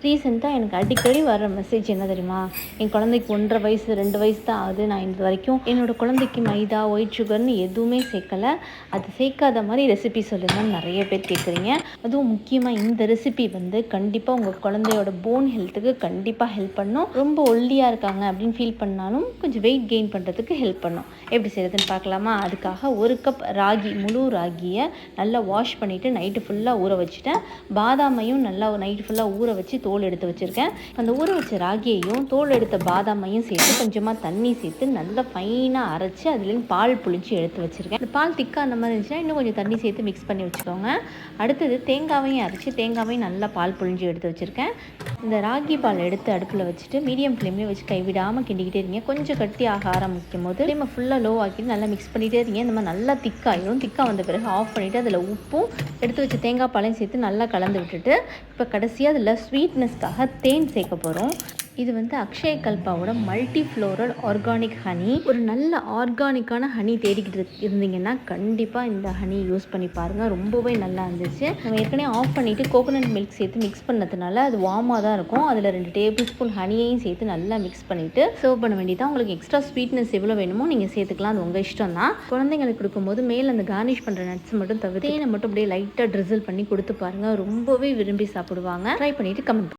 ரீசெண்டாக எனக்கு அடிக்கடி வர மெசேஜ் என்ன தெரியுமா, என் குழந்தைக்கு 1.5 வயசு 2 வயசு தான் ஆகுது, நான் இது வரைக்கும் என்னோடய குழந்தைக்கு மைதா ஒயிட் சுகர்னு எதுவுமே சேர்க்கலை, அது சேர்க்காத மாதிரி ரெசிபி சொல்லுங்கன்னு நிறைய பேர் கேட்குறீங்க. அதுவும் முக்கியமாக இந்த ரெசிபி வந்து கண்டிப்பாக உங்கள் குழந்தையோட போன் ஹெல்த்துக்கு கண்டிப்பாக ஹெல்ப் பண்ணும். ரொம்ப ஒல்லியாக இருக்காங்க அப்படின்னு ஃபீல் பண்ணாலும் கொஞ்சம் வெயிட் கெயின் பண்ணுறதுக்கு ஹெல்ப் பண்ணும். எப்படி செய்கிறதுன்னு பார்க்கலாமா? அதுக்காக 1 கப் ராகி, முழு ராகியை நல்லா வாஷ் பண்ணிவிட்டு நைட்டு ஃபுல்லாக ஊற வச்சுட்டேன். பாதாமையும் நல்லா நைட்டு ஃபுல்லாக ஊற வச்சு தோல் எடுத்து வச்சுருக்கேன். அந்த ஊற வச்ச ராகியையும் தோல் எடுத்த பாதாமையும் சேர்த்து கொஞ்சமாக தண்ணி சேர்த்து நல்லா ஃபைனாக அரைச்சி அதுலேருந்து பால் புளிஞ்சு எடுத்து வச்சுருக்கேன். இந்த பால் திக்காக அந்த மாதிரி இருந்துச்சுன்னா இன்னும் கொஞ்சம் தண்ணி சேர்த்து மிக்ஸ் பண்ணி வச்சுக்கோங்க. அடுத்தது தேங்காவையும் அரைச்சி தேங்காவையும் நல்லா பால் புளிஞ்சு எடுத்து வச்சுருக்கேன். இந்த ராகி பால் எடுத்து அடுப்பில் வச்சுட்டு மீடியம் ஃப்ளேம்லேயே வச்சு கைவிடாமல் கிண்டிக்கிட்டே இருங்க. கொஞ்சம் கட்டி ஆக ஆரம்பிக்கும் போது ஃப்ளேமை ஃபுல்லாக லோ ஆக்கிட்டு நல்லா மிக்ஸ் பண்ணிகிட்டே இருங்க. இந்த மாதிரி நல்லா திக்காயிடும். திக்காக வந்த பிறகு ஆஃப் பண்ணிவிட்டு அதில் உப்பும் எடுத்து வச்ச தேங்காய் பாலையும் சேர்த்து நல்லா கலந்து விட்டுட்டு இப்போ கடைசியாக அதில் ஸ்வீட்னஸ்க்காக தேன் சேர்க்க போகிறோம். இது வந்து அக்ஷய கல்பாவோட மல்டி ஃப்ளோரல் ஆர்கானிக் ஹனி. ஒரு நல்ல ஆர்கானிக்கான ஹனி தேடிக்கிட்டு இருந்தீங்கன்னா கண்டிப்பாக இந்த ஹனி யூஸ் பண்ணி பாருங்கள். ரொம்பவே நல்லா இருந்துச்சு. நம்ம ஏற்கனவே ஆஃப் பண்ணிவிட்டு கோகோனட் மில்க் சேர்த்து மிக்ஸ் பண்ணதுனால அது வார்மாக தான் இருக்கும். அதில் 2 டேபிள் ஸ்பூன் ஹனியையும் சேர்த்து நல்லா மிக்ஸ் பண்ணிவிட்டு சர்வ் பண்ண வேண்டியதான். உங்களுக்கு எக்ஸ்ட்ரா ஸ்வீட்னஸ் எவ்வளோ வேணுமோ நீங்கள் சேர்த்துக்கலாம். அது உங்கள் இஷ்டம் தான். குழந்தைங்களுக்கு கொடுக்கும்போது மேலே அந்த கார்னிஷ் பண்ணுற நட்ஸ் மட்டும் தவிர்த்து தேனை மட்டும் அப்படியே லைட்டாக ட்ரிசில் பண்ணி கொடுத்து பாருங்கள். ரொம்பவே விரும்பி சாப்பிடுவாங்க. ட்ரை பண்ணிவிட்டு கமெண்ட்